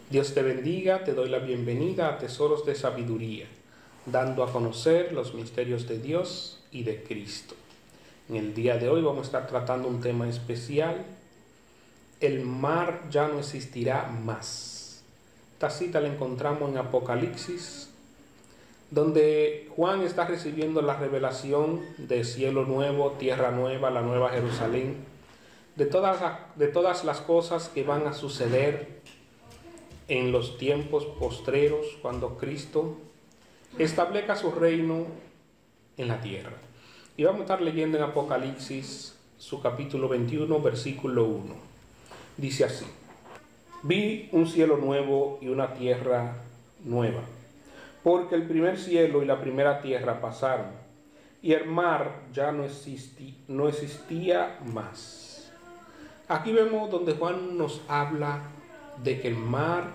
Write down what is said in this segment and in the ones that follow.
Dios te bendiga, te doy la bienvenida a Tesoros de Sabiduría, dando a conocer los misterios de Dios y de Cristo. En el día de hoy vamos a estar tratando un tema especial: el mar ya no existirá más. Esta cita la encontramos en Apocalipsis, donde Juan está recibiendo la revelación de cielo nuevo, tierra nueva, la nueva Jerusalén, de todas las cosas que van a suceder en los tiempos postreros, cuando Cristo establezca su reino en la tierra. Y vamos a estar leyendo en Apocalipsis su capítulo 21, versículo 1. Dice así: vi un cielo nuevo y una tierra nueva, porque el primer cielo y la primera tierra pasaron, y el mar ya no existía más. Aquí vemos donde Juan nos habla de que el mar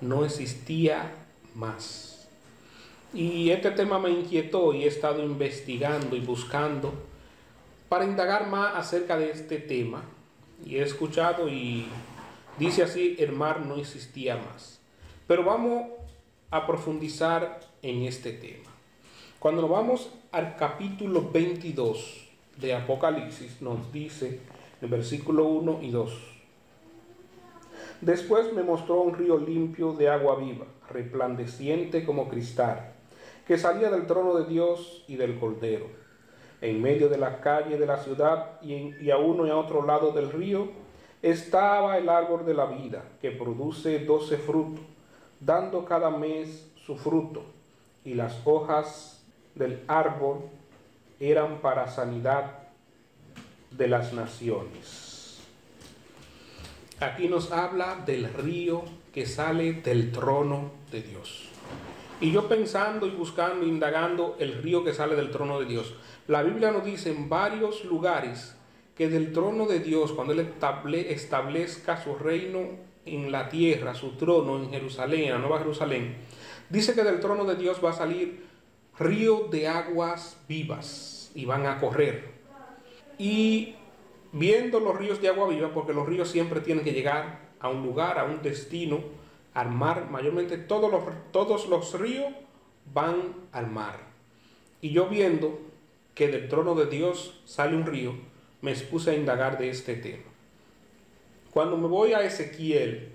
no existía más. Y este tema me inquietó y he estado investigando y buscando para indagar más acerca de este tema. Y he escuchado y dice así: el mar no existía más. Pero vamos a profundizar en este tema. Cuando nos vamos al capítulo 22 de Apocalipsis, nos dice en el versículo 1 y 2: después me mostró un río limpio de agua viva, resplandeciente como cristal, que salía del trono de Dios y del Cordero. En medio de la calle de la ciudad y a uno y a otro lado del río estaba el árbol de la vida, que produce 12 frutos, dando cada mes su fruto, y las hojas del árbol eran para sanidad de las naciones. Aquí nos habla del río que sale del trono de Dios. Y yo pensando y buscando, indagando el río que sale del trono de Dios, la Biblia nos dice en varios lugares que del trono de Dios, cuando Él establezca su reino en la tierra, su trono en Jerusalén, en la Nueva Jerusalén, dice que del trono de Dios va a salir río de aguas vivas y van a correr. Y viendo los ríos de agua viva, porque los ríos siempre tienen que llegar a un lugar, a un destino, al mar. Mayormente todos los ríos van al mar. Y yo viendo que del trono de Dios sale un río, me expuse a indagar de este tema. Cuando me voy a Ezequiel,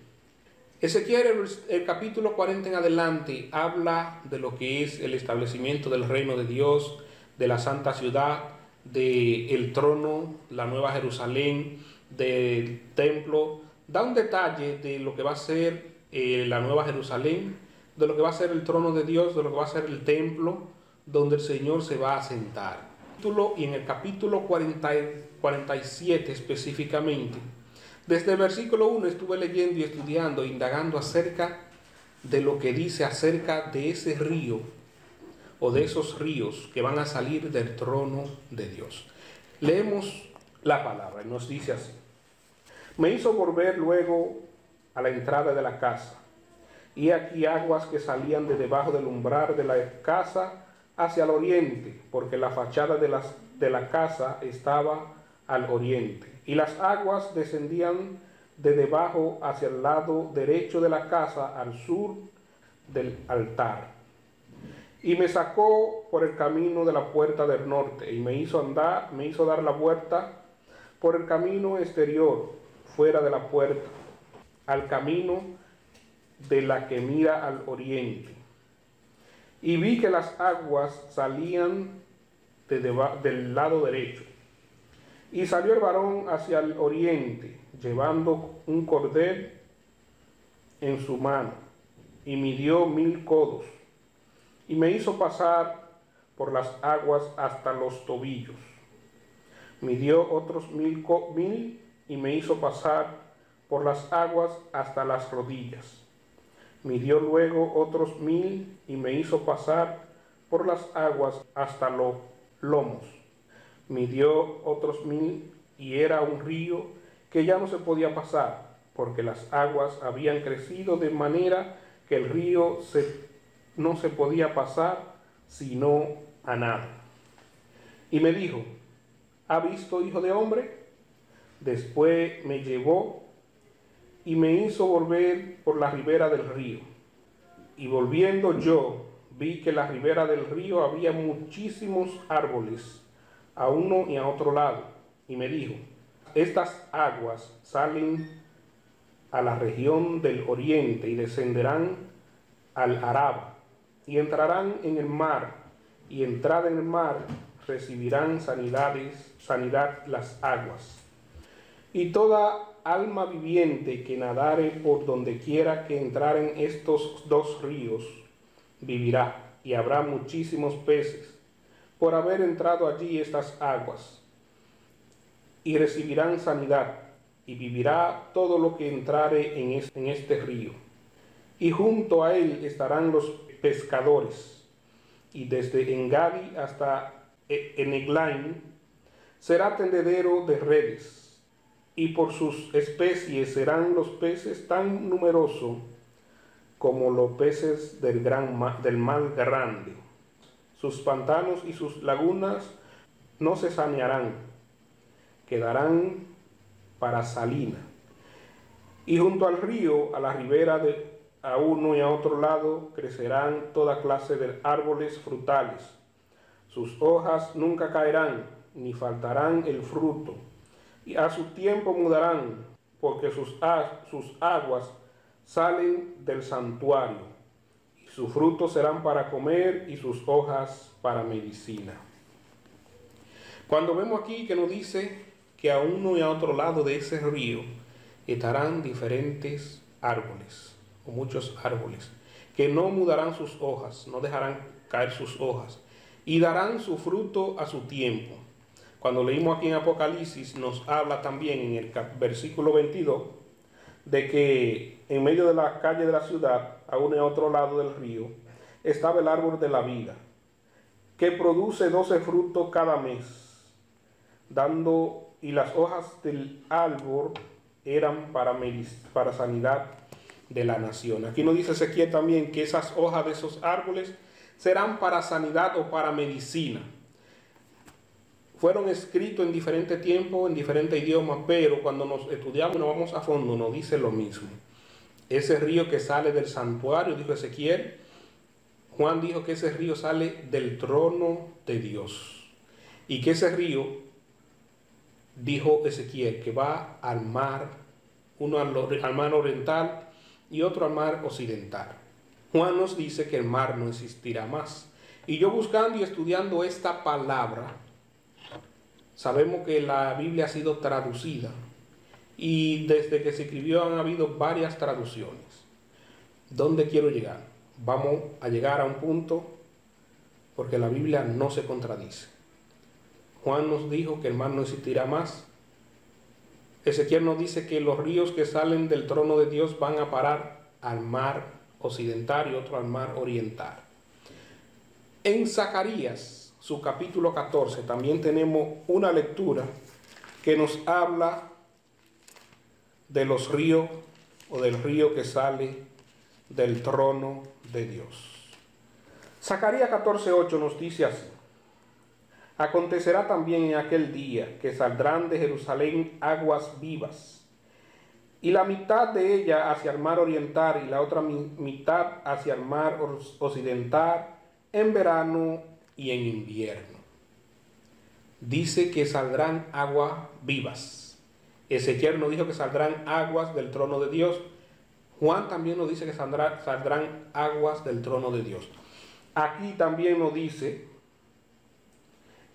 el capítulo 40 en adelante habla de lo que es el establecimiento del reino de Dios, de la santa ciudad, del trono, la nueva Jerusalén, del templo. Da un detalle de lo que va a ser la nueva Jerusalén, de lo que va a ser el trono de Dios, de lo que va a ser el templo donde el Señor se va a sentar. Y en el capítulo 47 específicamente, desde el versículo 1 estuve leyendo y estudiando, indagando acerca de lo que dice acerca de ese río, o de esos ríos que van a salir del trono de Dios. Leemos la palabra y nos dice así: me hizo volver luego a la entrada de la casa, y aquí aguas que salían de debajo del umbral de la casa hacia el oriente, porque la fachada de la casa estaba al oriente, y las aguas descendían de debajo hacia el lado derecho de la casa, al sur del altar. Y me sacó por el camino de la puerta del norte, y me hizo dar la vuelta por el camino exterior, fuera de la puerta, al camino de la que mira al oriente. Y vi que las aguas salían del lado derecho. Y salió el varón hacia el oriente, llevando un cordel en su mano, y midió 1000 codos. Y me hizo pasar por las aguas hasta los tobillos. Midió otros 1000 y me hizo pasar por las aguas hasta las rodillas. Midió luego otros 1000 y me hizo pasar por las aguas hasta los lomos. Midió otros 1000 y era un río que ya no se podía pasar, porque las aguas habían crecido de manera que el río no se podía pasar sino a nada. Y me dijo: ¿ha visto, hijo de hombre? Después me llevó y me hizo volver por la ribera del río. Y volviendo yo, vi que en la ribera del río había muchísimos árboles, a uno y a otro lado. Y me dijo, estas aguas salen a la región del oriente y descenderán al Araba, y entrarán en el mar, y entrada en el mar recibirán sanidad las aguas. Y toda alma viviente que nadare por donde quiera que entraren estos dos ríos, vivirá, y habrá muchísimos peces por haber entrado allí estas aguas, y recibirán sanidad, y vivirá todo lo que entrare en este río. Y junto a él estarán los pescadores, y desde Engadi hasta Eneglaim será tendedero de redes, y por sus especies serán los peces tan numerosos como los peces del mar grande. Sus pantanos y sus lagunas no se sanearán, quedarán para salina. Y junto al río, a la ribera a uno y a otro lado, crecerán toda clase de árboles frutales. Sus hojas nunca caerán, ni faltarán el fruto. Y a su tiempo mudarán, porque sus aguas salen del santuario, y sus frutos serán para comer, y sus hojas para medicina. Cuando vemos aquí que nos dice que a uno y a otro lado de ese río estarán diferentes árboles, o muchos árboles, que no mudarán sus hojas, no dejarán caer sus hojas, y darán su fruto a su tiempo. Cuando leímos aquí en Apocalipsis, nos habla también en el versículo 22, de que en medio de la calle de la ciudad, a uno y a otro lado del río, estaba el árbol de la vida, que produce 12 frutos cada mes, y las hojas del árbol eran para sanidad de la nación. Aquí nos dice Ezequiel también que esas hojas de esos árboles serán para sanidad o para medicina. Fueron escritos en diferentes tiempos, en diferentes idiomas, pero cuando nos estudiamos y nos vamos a fondo, nos dice lo mismo. Ese río que sale del santuario, dijo Ezequiel, Juan dijo que ese río sale del trono de Dios. Y que ese río, dijo Ezequiel, que va al mar, uno al mar oriental y otro al mar occidental. Juan nos dice que el mar no existirá más. Y yo buscando y estudiando esta palabra, sabemos que la Biblia ha sido traducida y desde que se escribió han habido varias traducciones. ¿Dónde quiero llegar? Vamos a llegar a un punto porque la Biblia no se contradice. Juan nos dijo que el mar no existirá más. Ezequiel nos dice que los ríos que salen del trono de Dios van a parar al mar occidental y otro al mar oriental. En Zacarías, su capítulo 14, también tenemos una lectura que nos habla de los ríos o del río que sale del trono de Dios. Zacarías 14:8 nos dice así: acontecerá también en aquel día que saldrán de Jerusalén aguas vivas, y la mitad de ella hacia el mar oriental y la otra mitad hacia el mar occidental en verano y en invierno. Dice que saldrán aguas vivas. Ezequiel nos dijo que saldrán aguas del trono de Dios. Juan también nos dice que saldrán aguas del trono de Dios. Aquí también nos dice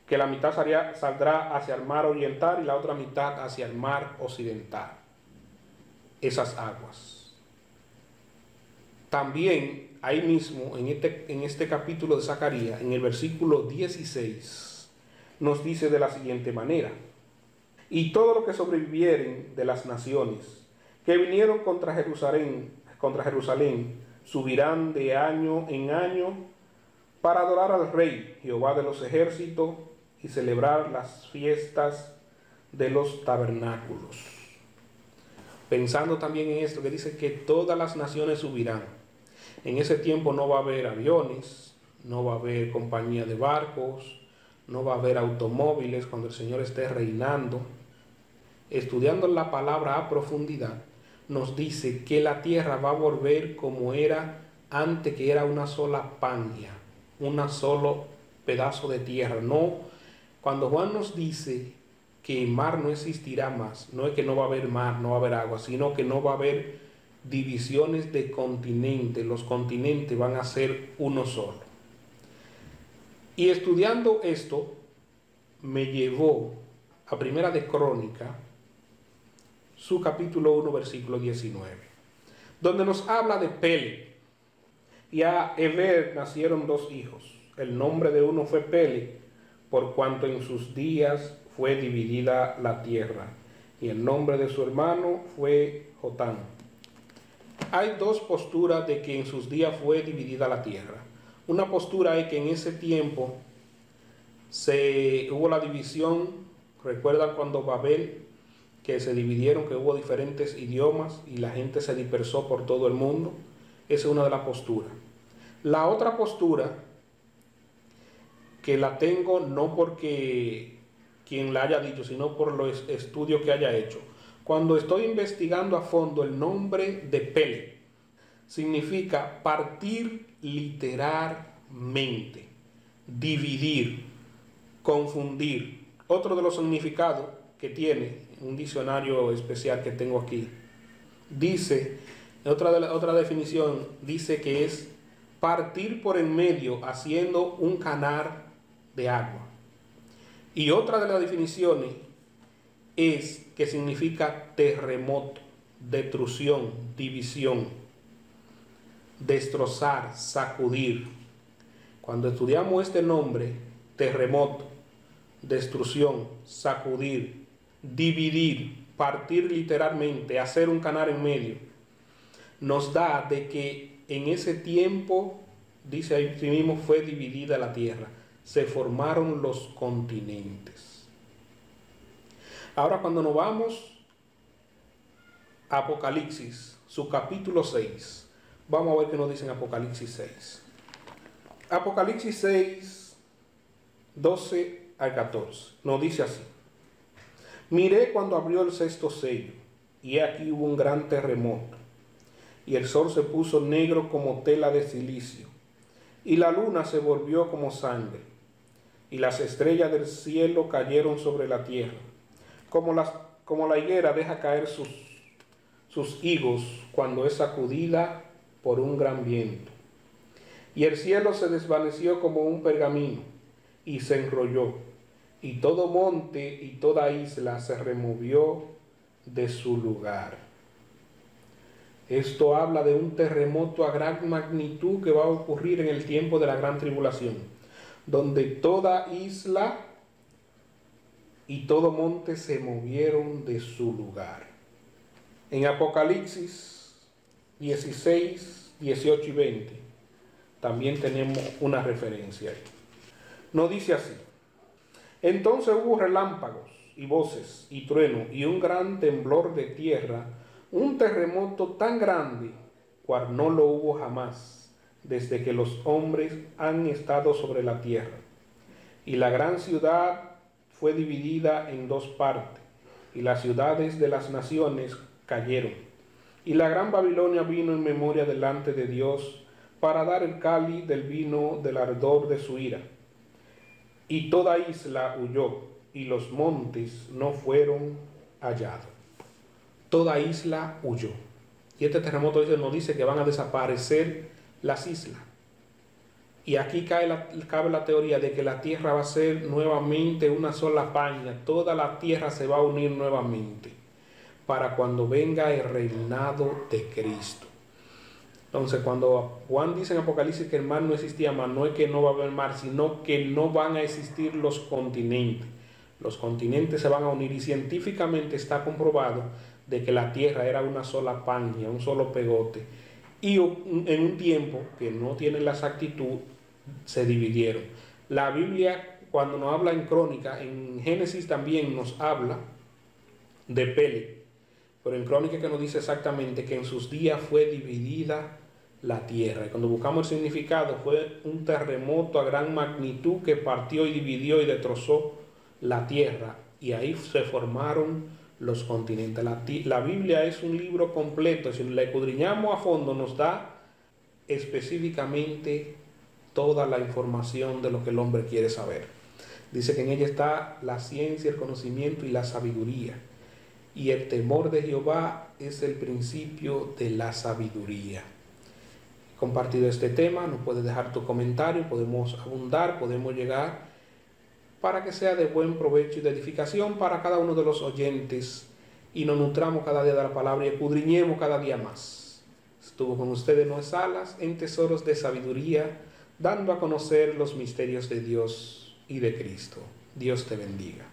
que la mitad saldrá hacia el mar oriental y la otra mitad hacia el mar occidental. Esas aguas. También ahí mismo, en este capítulo de Zacarías, en el versículo 16, nos dice de la siguiente manera: y todo lo que sobrevivieren de las naciones que vinieron contra Jerusalén, subirán de año en año para adorar al Rey, Jehová de los ejércitos, y celebrar las fiestas de los tabernáculos. Pensando también en esto que dice que todas las naciones subirán. En ese tiempo no va a haber aviones, no va a haber compañía de barcos, no va a haber automóviles cuando el Señor esté reinando. Estudiando la palabra a profundidad, nos dice que la tierra va a volver como era antes, que era una sola pangea, un solo pedazo de tierra. No, cuando Juan nos dice que el mar no existirá más, no es que no va a haber mar, no va a haber agua, sino que no va a haber divisiones de continentes, los continentes van a ser uno solo. Y estudiando esto, me llevó a Primera de Crónica, su capítulo 1, versículo 19, donde nos habla de Peleg. Y a Heber nacieron dos hijos. El nombre de uno fue Peleg, por cuanto en sus días fue dividida la tierra, y el nombre de su hermano fue Jotán. Hay dos posturas de que en sus días fue dividida la tierra. Una postura es que en ese tiempo hubo la división. ¿Recuerdan cuando Babel, que se dividieron, que hubo diferentes idiomas y la gente se dispersó por todo el mundo? Esa es una de las posturas. La otra postura, que la tengo no porque quien la haya dicho, sino por los estudios que haya hecho. Cuando estoy investigando a fondo, el nombre de Peleg significa partir literalmente, dividir, confundir. Otro de los significados que tiene un diccionario especial que tengo aquí, dice, otra definición, dice que es partir por el medio haciendo un canal de agua. Y otra de las definiciones es que significa terremoto, destrucción, división, destrozar, sacudir. Cuando estudiamos este nombre, terremoto, destrucción, sacudir, dividir, partir literalmente, hacer un canal en medio, nos da de que en ese tiempo, dice ahí mismo, fue dividida la tierra, se formaron los continentes. Ahora cuando nos vamos a Apocalipsis, su capítulo 6, vamos a ver qué nos dice en Apocalipsis 6. Apocalipsis 6, 12 al 14, nos dice así: miré cuando abrió el sexto sello, y aquí hubo un gran terremoto, y el sol se puso negro como tela de silicio, y la luna se volvió como sangre, y las estrellas del cielo cayeron sobre la tierra, como la higuera deja caer sus higos cuando es sacudida por un gran viento. Y el cielo se desvaneció como un pergamino, y se enrolló, y todo monte y toda isla se removió de su lugar. Esto habla de un terremoto a gran magnitud que va a ocurrir en el tiempo de la gran tribulación, donde toda isla y todo monte se movieron de su lugar. En Apocalipsis 16, 18 y 20 también tenemos una referencia ahí. Nos dice así: entonces hubo relámpagos y voces y trueno y un gran temblor de tierra, un terremoto tan grande cual no lo hubo jamás desde que los hombres han estado sobre la tierra. Y la gran ciudad fue dividida en dos partes, y las ciudades de las naciones cayeron. Y la gran Babilonia vino en memoria delante de Dios para dar el cáliz del vino del ardor de su ira. Y toda isla huyó, y los montes no fueron hallados. Toda isla huyó. Y este terremoto nos dice que van a desaparecer las islas. Y aquí cabe la teoría de que la tierra va a ser nuevamente una sola paña. Toda la tierra se va a unir nuevamente para cuando venga el reinado de Cristo. Entonces, cuando Juan dice en Apocalipsis que el mar no existía más, no es que no va a haber mar, sino que no van a existir los continentes. Los continentes se van a unir, y científicamente está comprobado de que la tierra era una sola paña, un solo pegote. Y en un tiempo que no tiene la exactitud, se dividieron. La Biblia, cuando nos habla en Crónica, en Génesis también nos habla de Peleg, pero en Crónica que nos dice exactamente que en sus días fue dividida la tierra. Y cuando buscamos el significado, fue un terremoto a gran magnitud que partió y dividió y destrozó la tierra, y ahí se formaron los continentes. La Biblia es un libro completo, si la escudriñamos a fondo nos da específicamente toda la información de lo que el hombre quiere saber. Dice que en ella está la ciencia, el conocimiento y la sabiduría. Y el temor de Jehová es el principio de la sabiduría. He compartido este tema, nos puedes dejar tu comentario, podemos abundar, podemos llegar para que sea de buen provecho y de edificación para cada uno de los oyentes y nos nutramos cada día de la palabra y escudriñemos cada día más. Estuvo con ustedes Noé Salas en Tesoros de Sabiduría, dando a conocer los misterios de Dios y de Cristo. Dios te bendiga.